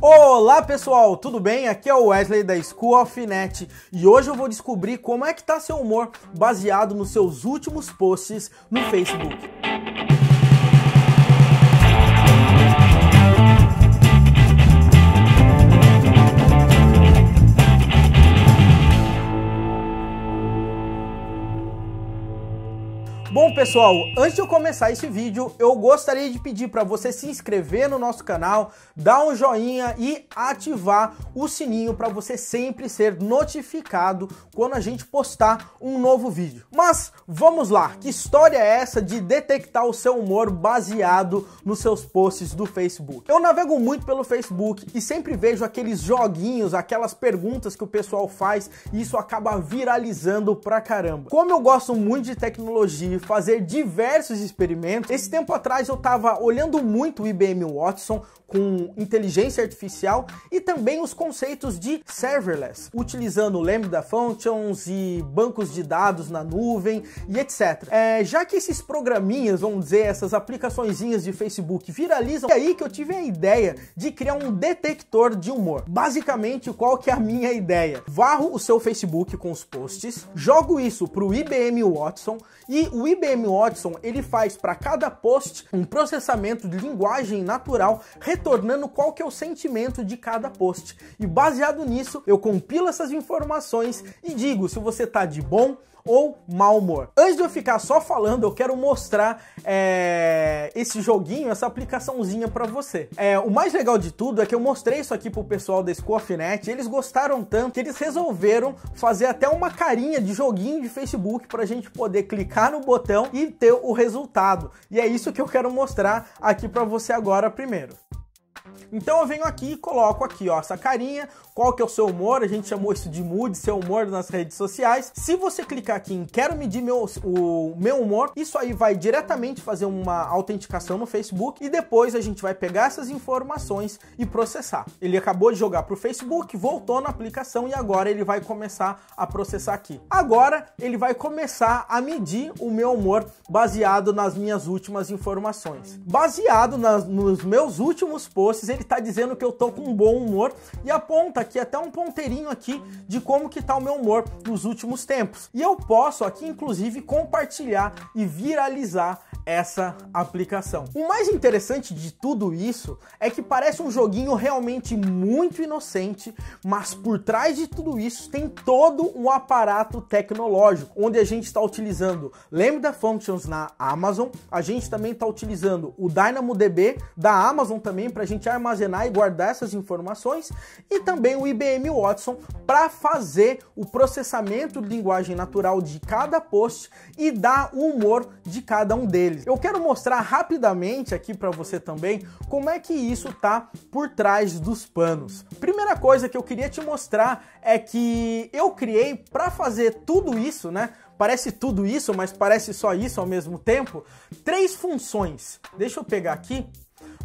Olá pessoal, tudo bem? Aqui é o Wesley da School of Net e hoje eu vou descobrir como é que tá seu humor baseado nos seus últimos posts no Facebook. Bom pessoal, antes de eu começar esse vídeo, eu gostaria de pedir para você se inscrever no nosso canal, dar um joinha e ativar o sininho para você sempre ser notificado quando a gente postar um novo vídeo. Mas vamos lá, que história é essa de detectar o seu humor baseado nos seus posts do Facebook? Eu navego muito pelo Facebook e sempre vejo aqueles joguinhos, aquelas perguntas que o pessoal faz e isso acaba viralizando pra caramba. Como eu gosto muito de tecnologia, fazer diversos experimentos. Esse tempo atrás eu estava olhando muito o IBM Watson com inteligência artificial e também os conceitos de serverless, utilizando Lambda Functions e bancos de dados na nuvem e etc. Já que esses programinhas, vamos dizer, essas aplicaçõezinhas de Facebook viralizam, é aí que eu tive a ideia de criar um detector de humor. Basicamente, qual que é a minha ideia? Varro o seu Facebook com os posts, jogo isso para o IBM Watson e o IBM Watson ele faz para cada post um processamento de linguagem natural, retornando qual que é o sentimento de cada post. E baseado nisso, eu compilo essas informações e digo se você tá de bom ou mau humor. Antes de eu ficar só falando, eu quero mostrar esse joguinho, essa aplicaçãozinha para você. O mais legal de tudo é que eu mostrei isso aqui pro pessoal da School of Net, eles gostaram tanto que eles resolveram fazer até uma carinha de joguinho de Facebook pra gente poder clicar no botão e ter o resultado. E é isso que eu quero mostrar aqui para você agora primeiro. Então eu venho aqui e coloco aqui, ó, essa carinha, qual que é o seu humor, a gente chamou isso de mood, seu humor nas redes sociais. Se você clicar aqui em quero medir o meu humor, isso aí vai diretamente fazer uma autenticação no Facebook e depois a gente vai pegar essas informações e processar. Ele acabou de jogar para o Facebook, voltou na aplicação e agora ele vai começar a processar aqui. Agora ele vai começar a medir o meu humor baseado nas minhas últimas informações. Baseado nos meus últimos posts, ele tá dizendo que eu tô com um bom humor e aponta aqui até um ponteirinho aqui de como que tá o meu humor nos últimos tempos. E eu posso aqui inclusive compartilhar e viralizar essa aplicação. O mais interessante de tudo isso é que parece um joguinho realmente muito inocente, mas por trás de tudo isso tem todo um aparato tecnológico, onde a gente está utilizando Lambda Functions na Amazon, a gente também está utilizando o DynamoDB da Amazon também para a gente armazenar e guardar essas informações e também o IBM Watson para fazer o processamento de linguagem natural de cada post e dar o humor de cada um deles. Eu quero mostrar rapidamente aqui para você também como é que isso tá por trás dos panos. Primeira coisa que eu queria te mostrar é que eu criei para fazer tudo isso, né? Parece tudo isso, mas parece só isso ao mesmo tempo. 3 funções. Deixa eu pegar aqui.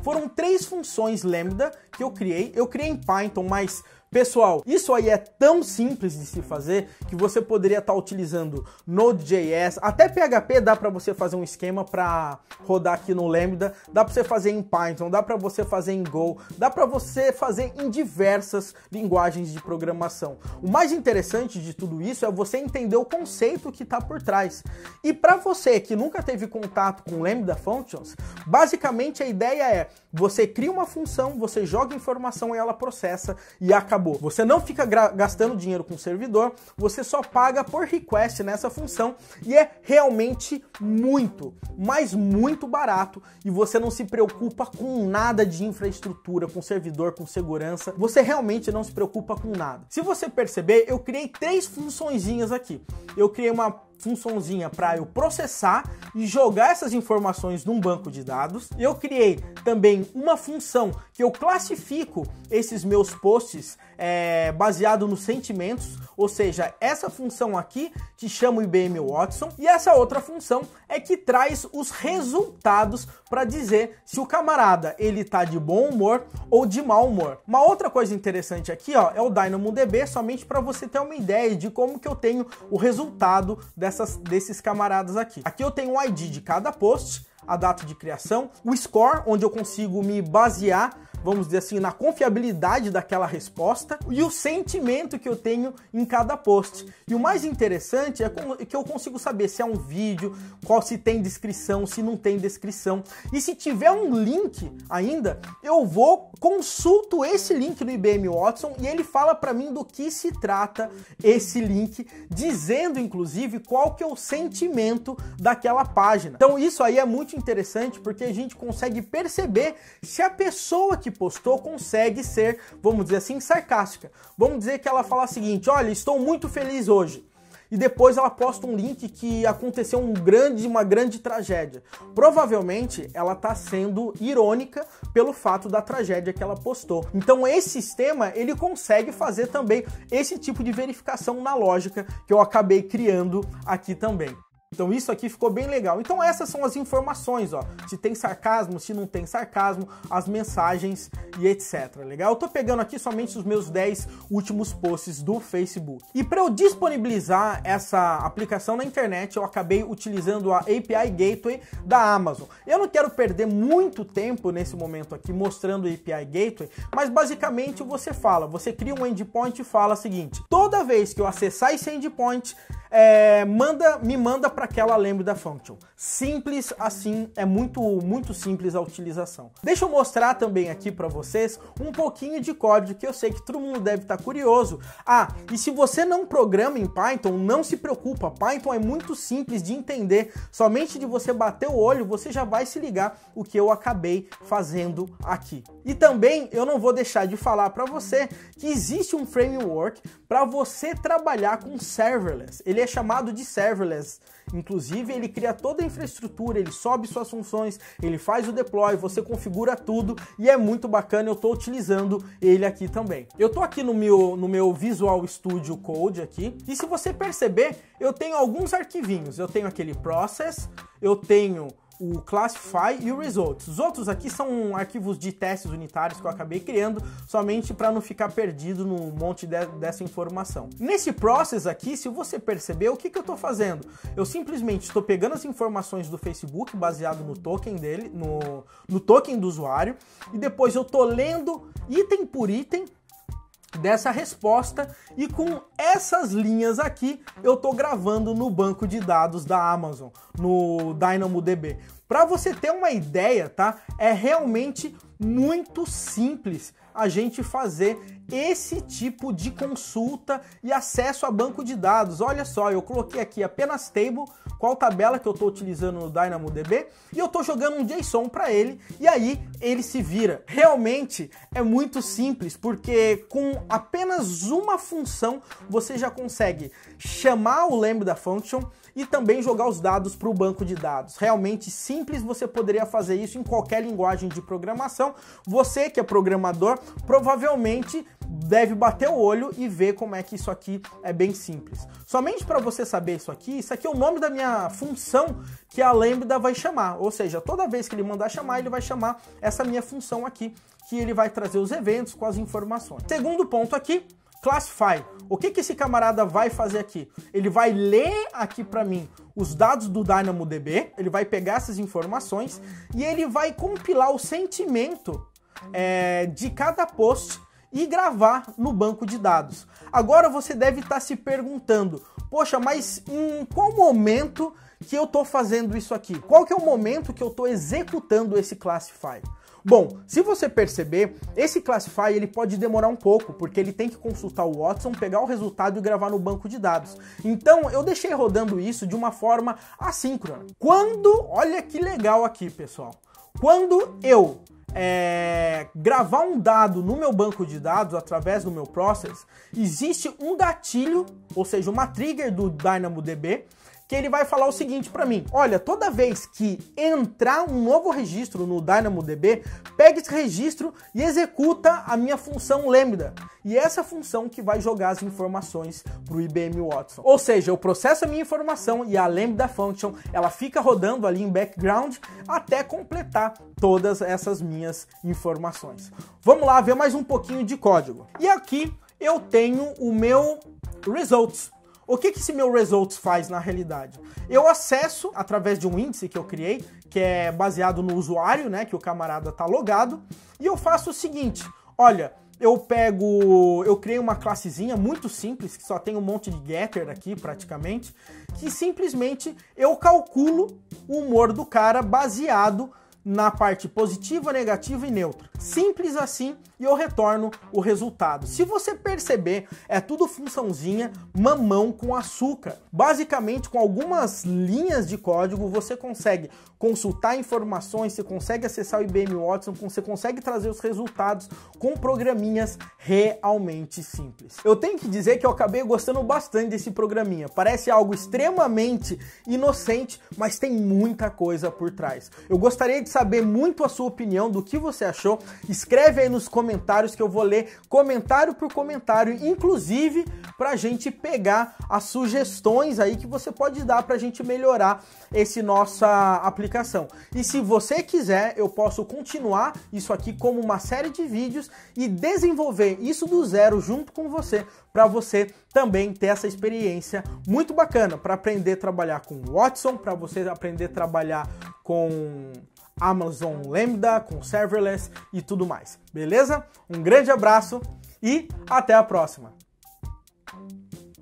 Foram 3 funções Lambda que eu criei em Python, mas pessoal, isso aí é tão simples de se fazer que você poderia estar utilizando Node.js, até PHP dá para você fazer um esquema para rodar aqui no Lambda, dá para você fazer em Python, dá para você fazer em Go, dá para você fazer em diversas linguagens de programação. O mais interessante de tudo isso é você entender o conceito que está por trás. E para você que nunca teve contato com Lambda Functions, basicamente a ideia é você cria uma função, você joga informação e ela processa e acabou. Você não fica gastando dinheiro com o servidor, você só paga por request nessa função e é realmente muito, mas muito barato e você não se preocupa com nada de infraestrutura, com servidor, com segurança, você realmente não se preocupa com nada. Se você perceber, eu criei 3 funçõezinhas aqui. Eu criei uma funçãozinha para eu processar e jogar essas informações num banco de dados. Eu criei também uma função que eu classifico esses meus posts baseado nos sentimentos, ou seja, essa função aqui que chama o IBM Watson e essa outra função é que traz os resultados para dizer se o camarada ele tá de bom humor ou de mau humor. Uma outra coisa interessante aqui, ó, é o DynamoDB, somente para você ter uma ideia de como que eu tenho o resultado desses camaradas aqui. Aqui eu tenho o ID de cada post, a data de criação, o score, onde eu consigo me basear vamos dizer assim, na confiabilidade daquela resposta e o sentimento que eu tenho em cada post. E o mais interessante é que eu consigo saber se é um vídeo, qual se tem descrição, se não tem descrição. E se tiver um link ainda, eu vou, consulto esse link do IBM Watson e ele fala para mim do que se trata esse link, dizendo inclusive qual que é o sentimento daquela página. Então isso aí é muito interessante porque a gente consegue perceber se a pessoa que postou consegue ser, vamos dizer assim, sarcástica. Vamos dizer que ela fala o seguinte: olha, estou muito feliz hoje. E depois ela posta um link que aconteceu uma grande tragédia. Provavelmente ela está sendo irônica pelo fato da tragédia que ela postou. Então esse sistema, ele consegue fazer também esse tipo de verificação na lógica que eu acabei criando aqui também. Então isso aqui ficou bem legal. Então essas são as informações, ó. Se tem sarcasmo, se não tem sarcasmo, as mensagens e etc. Legal? Eu tô pegando aqui somente os meus 10 últimos posts do Facebook. E para eu disponibilizar essa aplicação na internet, eu acabei utilizando a API Gateway da Amazon. Eu não quero perder muito tempo nesse momento aqui mostrando a API Gateway, mas basicamente você cria um endpoint e fala o seguinte: toda vez que eu acessar esse endpoint, me manda para aquela Lambda Function. Simples assim, é muito simples a utilização. Deixa eu mostrar também aqui para vocês um pouquinho de código que eu sei que todo mundo deve estar curioso. E se você não programa em Python, não se preocupa, Python é muito simples de entender. Somente de você bater o olho, você já vai se ligar o que eu acabei fazendo aqui. E também eu não vou deixar de falar para você que existe um framework para você trabalhar com serverless. Ele é chamado de serverless. Inclusive, ele cria toda a infraestrutura, ele sobe suas funções, ele faz o deploy, você configura tudo e é muito bacana. Eu estou utilizando ele aqui também. Eu estou aqui no meu Visual Studio Code aqui e se você perceber, eu tenho alguns arquivinhos. Eu tenho aquele process, eu tenho o Classify e o Results. Os outros aqui são arquivos de testes unitários que eu acabei criando somente para não ficar perdido no monte dessa informação. Nesse process aqui, se você perceber, o que eu estou fazendo? Eu simplesmente estou pegando as informações do Facebook baseado no token dele, no token do usuário, e depois eu estou lendo item por item dessa resposta e com essas linhas aqui eu tô gravando no banco de dados da Amazon, no DynamoDB. Para você ter uma ideia, tá? É realmente muito simples a gente fazer esse tipo de consulta e acesso a banco de dados. Olha só, eu coloquei aqui apenas table, qual tabela que eu estou utilizando no DynamoDB, e eu estou jogando um JSON para ele, e aí ele se vira. Realmente é muito simples, porque com apenas uma função você já consegue chamar o Lambda Function e também jogar os dados para o banco de dados. Realmente simples, você poderia fazer isso em qualquer linguagem de programação. Você que é programador, provavelmente deve bater o olho e ver como é que isso aqui é bem simples. Somente para você saber isso aqui é o nome da minha função que a Lambda vai chamar. Ou seja, toda vez que ele mandar chamar, ele vai chamar essa minha função aqui, que ele vai trazer os eventos com as informações. Segundo ponto aqui, Classify. O que esse camarada vai fazer aqui? Ele vai ler aqui para mim os dados do DynamoDB, ele vai pegar essas informações e ele vai compilar o sentimento de cada post e gravar no banco de dados. Agora você deve estar se perguntando: poxa, mas em qual momento que eu estou fazendo isso aqui? Qual que é o momento que eu estou executando esse Classify? Bom, se você perceber, esse Classify ele pode demorar um pouco, porque ele tem que consultar o Watson, pegar o resultado e gravar no banco de dados. Então, eu deixei rodando isso de uma forma assíncrona. Olha que legal aqui, pessoal. Quando eu gravar um dado no meu banco de dados através do meu process, existe um gatilho, ou seja, uma trigger do DynamoDB, que ele vai falar o seguinte para mim: olha, toda vez que entrar um novo registro no DynamoDB, pega esse registro e executa a minha função Lambda. E essa função que vai jogar as informações para o IBM Watson. Ou seja, eu processo a minha informação e a Lambda Function, ela fica rodando ali em background até completar todas essas minhas informações. Vamos lá ver mais um pouquinho de código. E aqui eu tenho o meu Results. O que esse meu results faz na realidade? Eu acesso através de um índice que eu criei, que é baseado no usuário, né, que o camarada tá logado, e eu faço o seguinte, olha, eu criei uma classezinha muito simples, que só tem um monte de getter aqui praticamente, que simplesmente eu calculo o humor do cara baseado na parte positiva, negativa e neutra. Simples assim, e eu retorno o resultado. Se você perceber, é tudo funçãozinha mamão com açúcar. Basicamente, com algumas linhas de código, você consegue consultar informações, você consegue acessar o IBM Watson, você consegue trazer os resultados com programinhas realmente simples. Eu tenho que dizer que eu acabei gostando bastante desse programinha. Parece algo extremamente inocente, mas tem muita coisa por trás. Eu gostaria de saber muito a sua opinião, do que você achou. Escreve aí nos comentários que eu vou ler comentário por comentário, inclusive pra gente pegar as sugestões aí que você pode dar pra gente melhorar esse nossa aplicação. E se você quiser, eu posso continuar isso aqui como uma série de vídeos e desenvolver isso do zero junto com você, para você também ter essa experiência muito bacana para aprender a trabalhar com Watson, para você aprender a trabalhar com Amazon Lambda, com serverless e tudo mais, beleza? Um grande abraço e até a próxima!